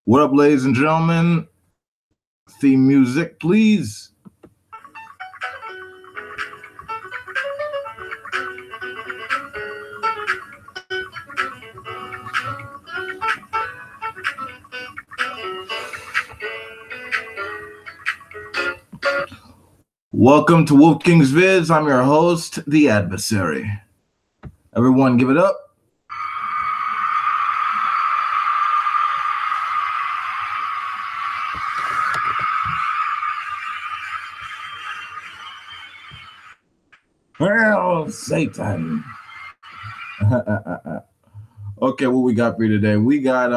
What up, ladies and gentlemen? Theme music, please. Welcome to Wolf King's Vids. I'm your host, The Adversary. Everyone give it up. Well, Satan. Okay, what we got for you today? We got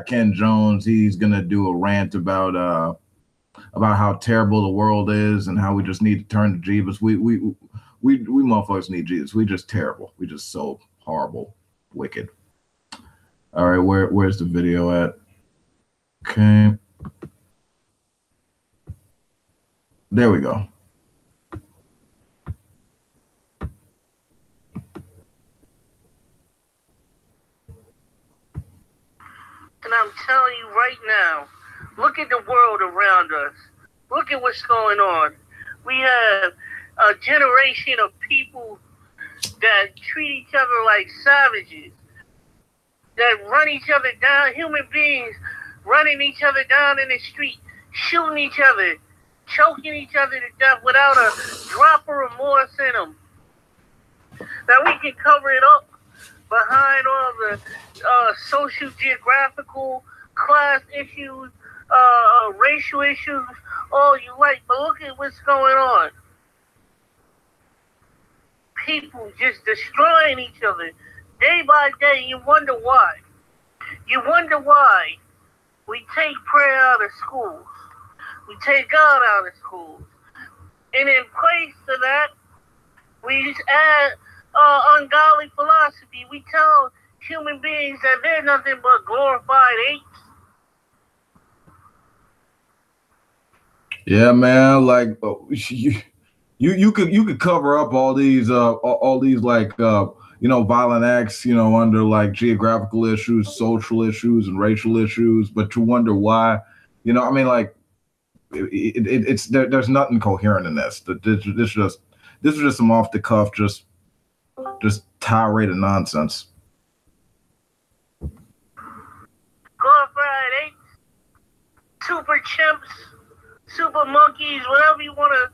Ken Jones. He's gonna do a rant about how terrible the world is and how we just need to turn to Jesus. We motherfuckers need Jesus. We just terrible. We just so horrible, wicked. All right, where's the video at? Okay, there we go. And I'm telling you right now, look at the world around us. Look at what's going on. We have a generation of people that treat each other like savages, that run each other down, human beings running each other down in the street, shooting each other, choking each other to death without a drop of remorse in them. That we can cover it up behind all the social, geographical, class issues, racial issues, all you like. But look at what's going on. People just destroying each other day by day. You wonder why. You wonder why we take prayer out of schools. We take God out of schools. And in place of that, we just add ungodly philosophy. We tell human beings that they're nothing but glorified apes. Yeah, man. Like you could cover up all these like violent acts under like geographical issues, social issues, and racial issues, but to wonder why, I mean, like it's there's nothing coherent in this. This is just some off the cuff, just tirade of nonsense. Glorified apes, super chimps, super monkeys, whatever you want to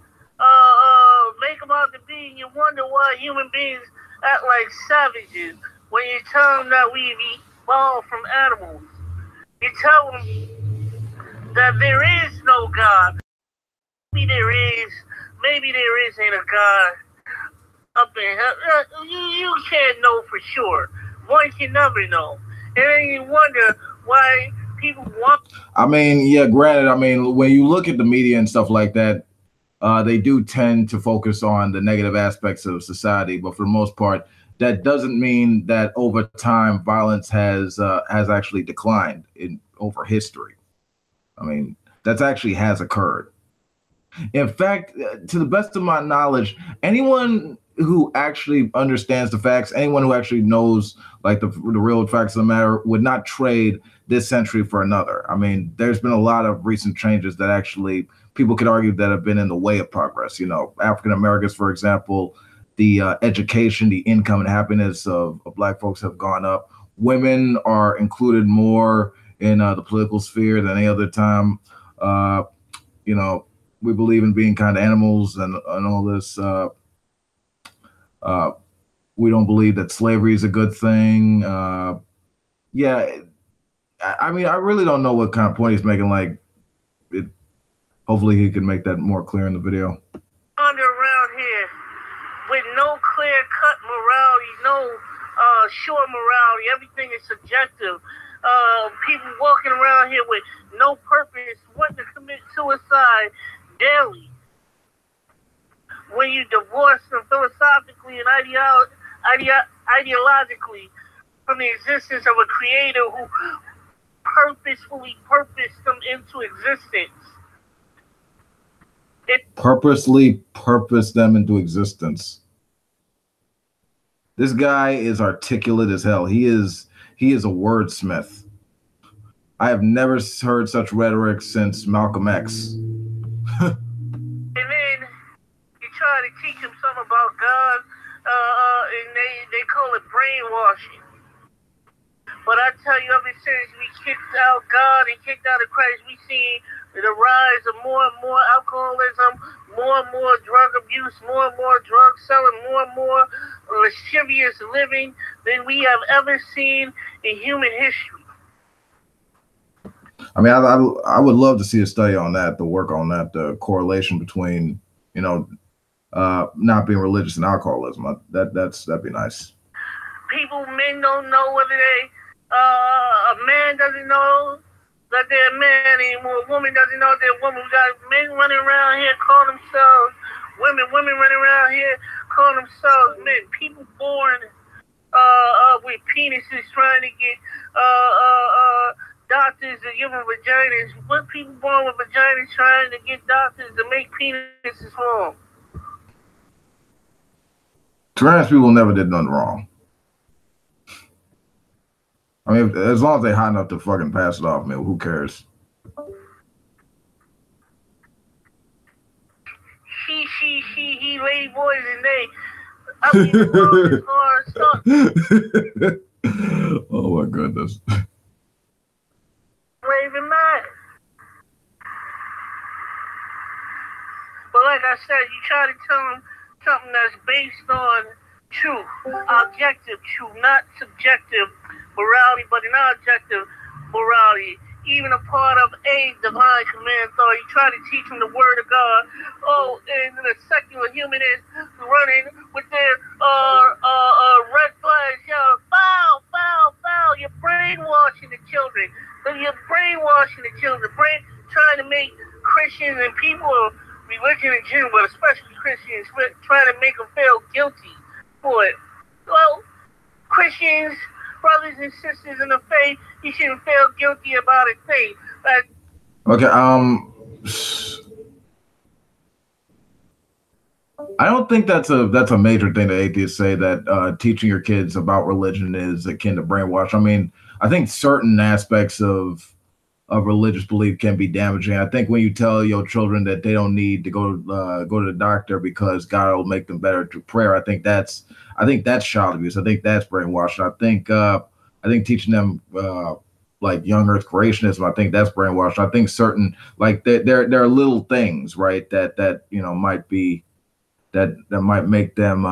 make them out to be. And you wonder why human beings act like savages when you tell them that we've evolved from animals. You tell them that there is no God. Maybe there is, maybe there isn't a God up in heaven. You can't know for sure. One can never know. And then you wonder why people want. I mean, yeah, granted, I mean, when you look at the media and stuff like that, they do tend to focus on the negative aspects of society, but for the most part, that doesn't mean that over time violence has actually declined over history. I mean, that actually has occurred. In fact, to the best of my knowledge, anyone who actually understands the facts, anyone who actually knows like the real facts of the matter would not trade this century for another. I mean, there's been a lot of recent changes that actually people could argue that have been in the way of progress. African Americans, for example, the education, the income and happiness of Black folks have gone up. Women are included more in the political sphere than any other time. We believe in being kind of animals and all this. We don't believe that slavery is a good thing. Yeah, I mean, I really don't know what kind of point he's making. Like, hopefully he can make that more clear in the video. Wander around here with no clear-cut morality, no sure morality. Everything is subjective. People walking around here with no purpose, wanting to commit suicide daily. When you divorce them philosophically and ideologically from the existence of a creator who purposefully purposed them into existence. Purposely purposed them into existence. This guy is articulate as hell. He is a wordsmith. I have never heard such rhetoric since Malcolm X. And then you try to teach them something about God, and they call it brainwashing. But I tell you, ever since we kicked out God and kicked out of Christ, we see the rise of more and more alcoholism, more and more drug abuse, more and more drug selling, more and more lascivious living than we have ever seen in human history. I mean, I would love to see a study on that, the work on that, the correlation between, not being religious and alcoholism. That'd be nice. Men don't know whether a man doesn't know that they're a man anymore. A woman doesn't know they're a woman. We got men running around here calling themselves women. Women running around here calling themselves men. People born with penises trying to get doctors to give them vaginas. What people born with vaginas trying to get doctors to make penises for them? Trans people never did nothing wrong. I mean, as long as they hot enough to fucking pass it off, man, who cares? He, lady boys, and they. I mean, the world is hard stuff. Oh my goodness. Even mad. But like I said, you try to tell them something that's based on truth, objective truth, not subjective morality, but an objective morality, even a part of a divine command thought. You try to teach them the word of God. Oh, and the secular humanists running with their red flags, yelling, foul, foul, foul. You're brainwashing the children. You're brainwashing the children, trying to make Christians and people of religion in general, but especially Christians, trying to make them feel guilty for it. Well, Christians, brothers and sisters in the faith, you shouldn't feel guilty about a thing. Okay, I don't think that's a major thing that atheists say, that teaching your kids about religion is akin to brainwash. I mean, I think certain aspects of religious belief can be damaging. I think when you tell your children that they don't need to go to the doctor because God will make them better through prayer, I think that's child abuse. I think that's brainwashing. I think teaching them like young Earth creationism, I think that's brainwashing. I think certain, like, there are little things, right, that might be that might make them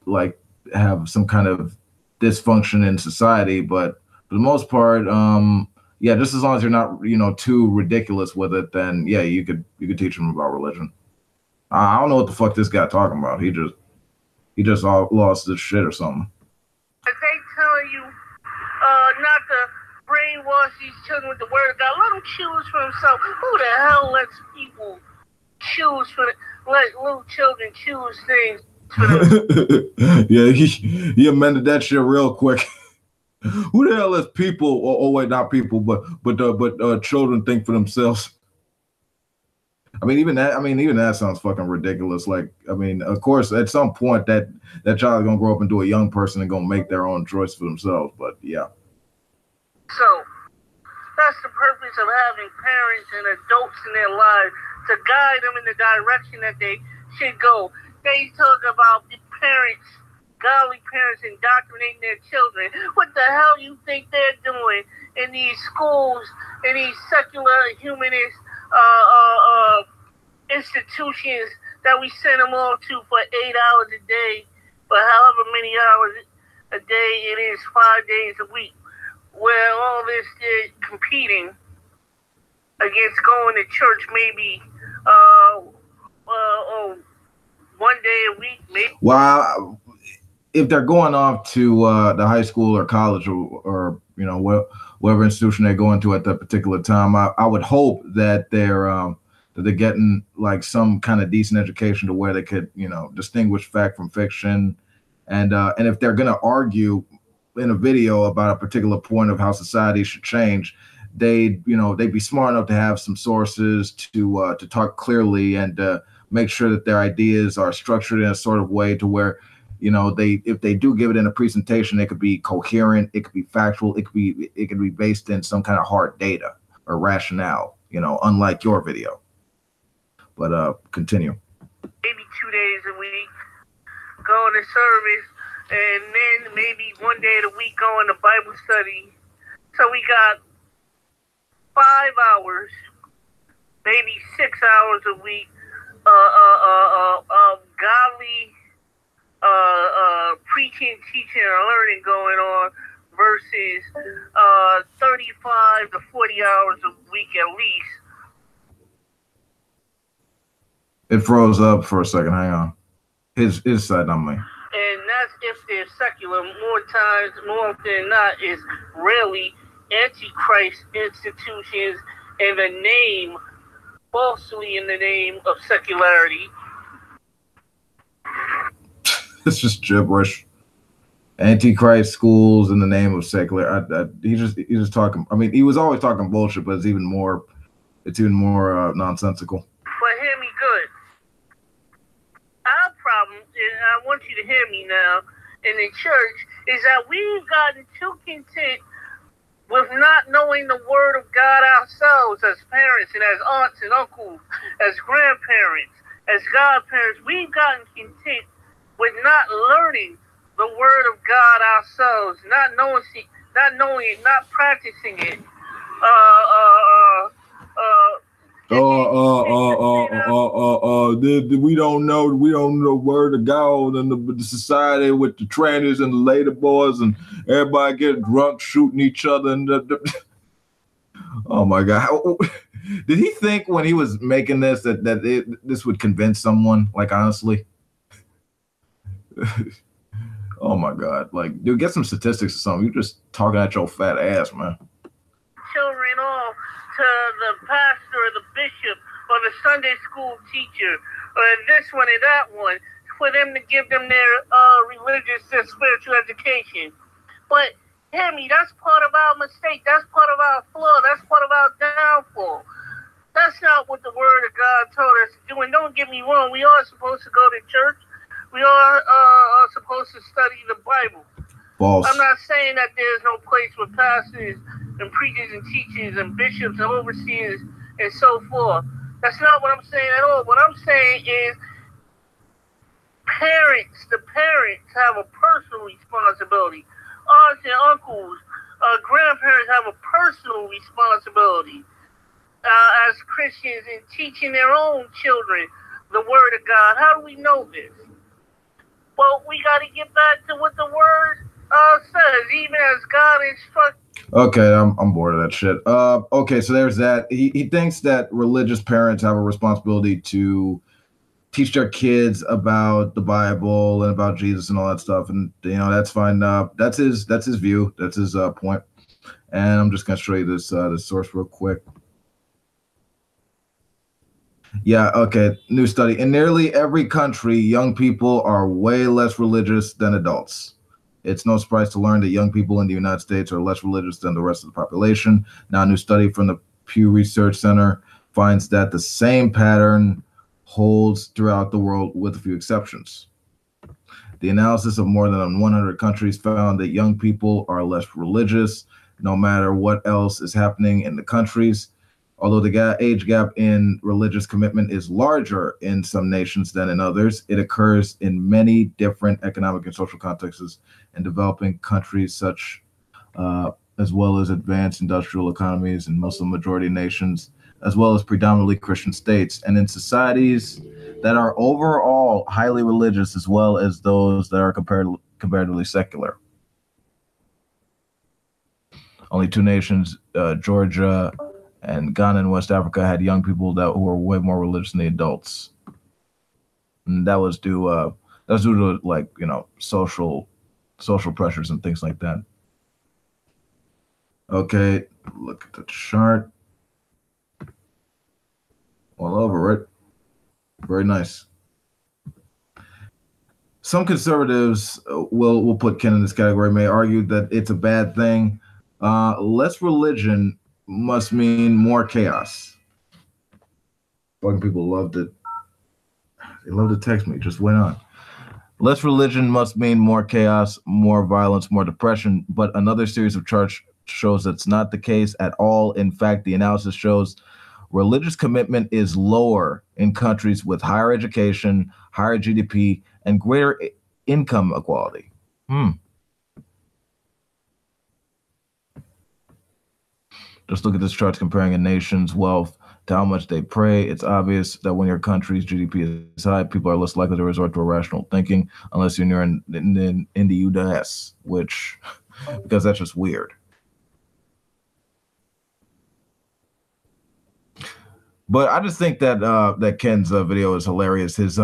like have some kind of dysfunction in society, but for the most part, yeah, just as long as you're not, too ridiculous with it, then yeah, you could teach them about religion. I don't know what the fuck this guy talking about. He just all lost his shit or something. If they telling you not to brainwash these children with the word of God, let them choose for themselves. Who the hell lets people choose let little children choose things for them? Yeah, he amended that shit real quick. Who the hell lets people? Oh wait, not people, but children think for themselves. I mean, even that sounds fucking ridiculous. Like, I mean, of course, at some point that child is gonna grow up into a young person and gonna make their own choice for themselves. But yeah. So that's the purpose of having parents and adults in their lives, to guide them in the direction that they should go. They talk about the parents, godly parents, indoctrinating their children. What the hell you think they're doing in these schools, in these secular humanist institutions that we send them all to for 8 hours a day, for however many hours a day it is, 5 days a week, where all this is competing against going to church maybe 1 day a week, maybe. Well, if they're going off to the high school or college or whatever institution they're going to at that particular time, I would hope that they're getting like some kind of decent education to where they could distinguish fact from fiction, and if they're going to argue in a video about a particular point of how society should change, they'd be smart enough to have some sources to talk clearly and make sure that their ideas are structured in a sort of way to where if they do give it in a presentation, it could be coherent, it could be factual, it could be based in some kind of hard data or rationale, unlike your video. But continue. Maybe 2 days a week, going to service, and then maybe 1 day of the week going to Bible study. So we got 5 hours, maybe 6 hours a week of godly preaching, teaching, and learning going on versus 35 to 40 hours a week at least. It froze up for a second. Hang on. His side, not mine. And that's if they're secular. More often than not, is really antichrist institutions in the name, falsely in the name of secularity. It's just gibberish. Antichrist schools in the name of secular. He's just talking. I mean, he was always talking bullshit, but it's even more nonsensical. But hear me good. Our problem, and I want you to hear me now, in the church, is that we've gotten too content with not knowing the word of God ourselves as parents and as aunts and uncles, as grandparents, as godparents. We've gotten content with not learning the word of God ourselves, not knowing it, not practicing it. We don't know the word of God, and the society with the trannies and the lady boys and everybody get drunk shooting each other and oh my God. Did he think when he was making this that this would convince someone? Like, honestly? Oh my God. Like, dude, get some statistics or something. You're just talking at your fat ass, man. Children off to the pastor or the bishop or the Sunday school teacher or this one and that one for them to give them their religious and spiritual education. But hear me, that's part of our mistake. That's part of our flaw. That's part of our downfall. That's not what the word of God told us to do. And don't get me wrong, we are supposed to go to church. We are supposed to study the Bible. False. I'm not saying that there's no place for pastors and preachers and teachers and bishops and overseers and so forth. That's not what I'm saying at all. What I'm saying is the parents have a personal responsibility. Aunts and uncles, grandparents have a personal responsibility as Christians in teaching their own children the word of God. How do we know this? Well, we got to get back to what the word says, even as God instructs. Okay, I'm bored of that shit. Okay, so there's that. He thinks that religious parents have a responsibility to teach their kids about the Bible and about Jesus and all that stuff, and that's fine. That's his view. That's his point. And I'm just gonna show you this source real quick. Yeah, okay. New study. In nearly every country, young people are way less religious than adults. It's no surprise to learn that young people in the United States are less religious than the rest of the population. Now, a new study from the Pew Research Center finds that the same pattern holds throughout the world with a few exceptions. The analysis of more than 100 countries found that young people are less religious, no matter what else is happening in the countries. Although the age gap in religious commitment is larger in some nations than in others, it occurs in many different economic and social contexts in developing countries such as well as advanced industrial economies and Muslim majority nations, as well as predominantly Christian states, and in societies that are overall highly religious, as well as those that are comparatively secular. Only two nations, Georgia and Ghana in West Africa, had young people who were way more religious than the adults, and that was due to like social pressures and things like that. Okay, look at the chart. All over it. Very nice. Some conservatives will put Ken in this category, may argue that it's a bad thing. Less religion must mean more chaos. Fucking people loved it. They love to text me. Just went on. Less religion must mean more chaos, more violence, more depression. But another series of charts shows that's not the case at all. In fact, the analysis shows religious commitment is lower in countries with higher education, higher GDP, and greater income equality. Just look at this chart comparing a nation's wealth to how much they pray. It's obvious that when your country's GDP is high, people are less likely to resort to irrational thinking unless you're in the U.S., which, because that's just weird. But I just think that that Ken's video is hilarious. His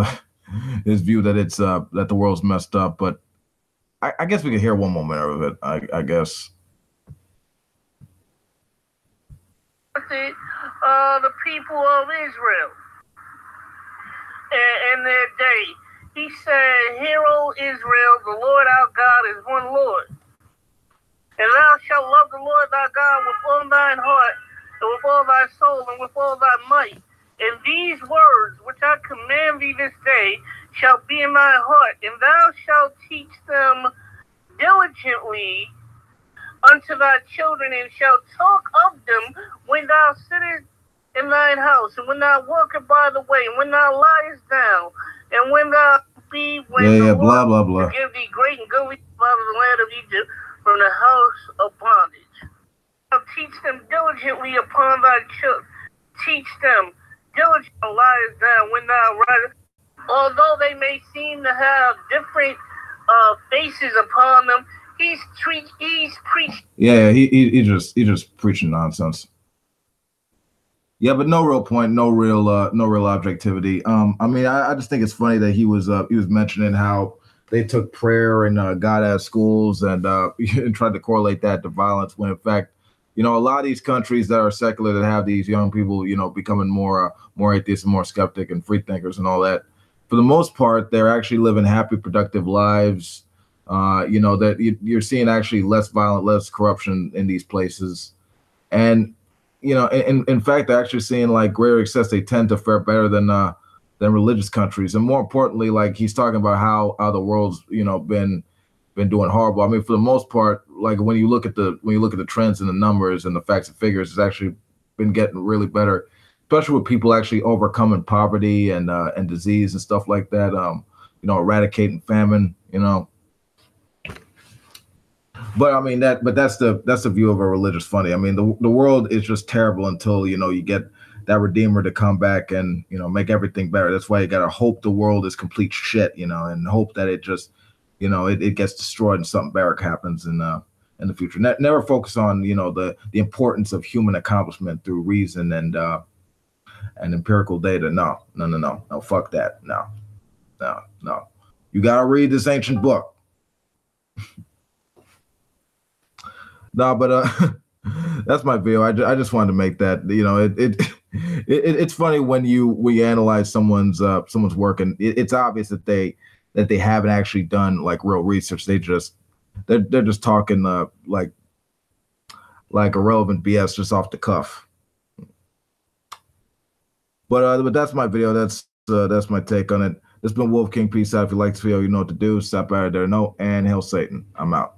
view that it's that the world's messed up. But I guess we could hear one more minute of it. I guess. The people of Israel in their day. He said, "Hear, O Israel, the Lord our God is one Lord. And thou shalt love the Lord thy God with all thine heart, and with all thy soul, and with all thy might. And these words which I command thee this day shall be in thy heart, and thou shalt teach them diligently unto thy children, and shalt talk of them when thou sittest in thine house, and when thou walkest by the way, and when thou liest down, and when thou be blah blah blah. To give thee great and goodly out of the land of Egypt, from the house of bondage. Teach them diligently upon thy children. Teach them diligently liest down when thou risest. Although they may seem to have different faces upon them, he's preaching. Yeah, he just preaching nonsense. Yeah, but no real point, no real objectivity. I mean, I just think it's funny that he was mentioning how they took prayer and God at schools and tried to correlate that to violence, when in fact, a lot of these countries that are secular that have these young people, becoming more atheists and more skeptic and free thinkers and all that, for the most part, they're actually living happy, productive lives. That you're seeing actually less violent, less corruption in these places, and in fact, they're actually seeing like greater success. They tend to fare better than religious countries, and more importantly, like he's talking about how the world's been doing horrible. I mean, for the most part, like when you look at the trends and the numbers and the facts and figures, it's actually been getting really better, especially with people actually overcoming poverty and disease and stuff like that. Eradicating famine. But I mean that's the view of a religious funny. I mean the world is just terrible until you get that redeemer to come back and make everything better. That's why you gotta hope the world is complete shit, and hope that it just it gets destroyed and something better happens in the future. Never focus on the importance of human accomplishment through reason and empirical data. No, fuck that. No. You gotta read this ancient book. No, but that's my view. I just wanted to make that. It's funny when we analyze someone's work, and it's obvious that they haven't actually done like real research. They're just talking like irrelevant BS just off the cuff. But that's my video. That's my take on it. This has been Wolf King. Peace out. If you like this video, you know what to do. Stop by there. No, and hail Satan. I'm out.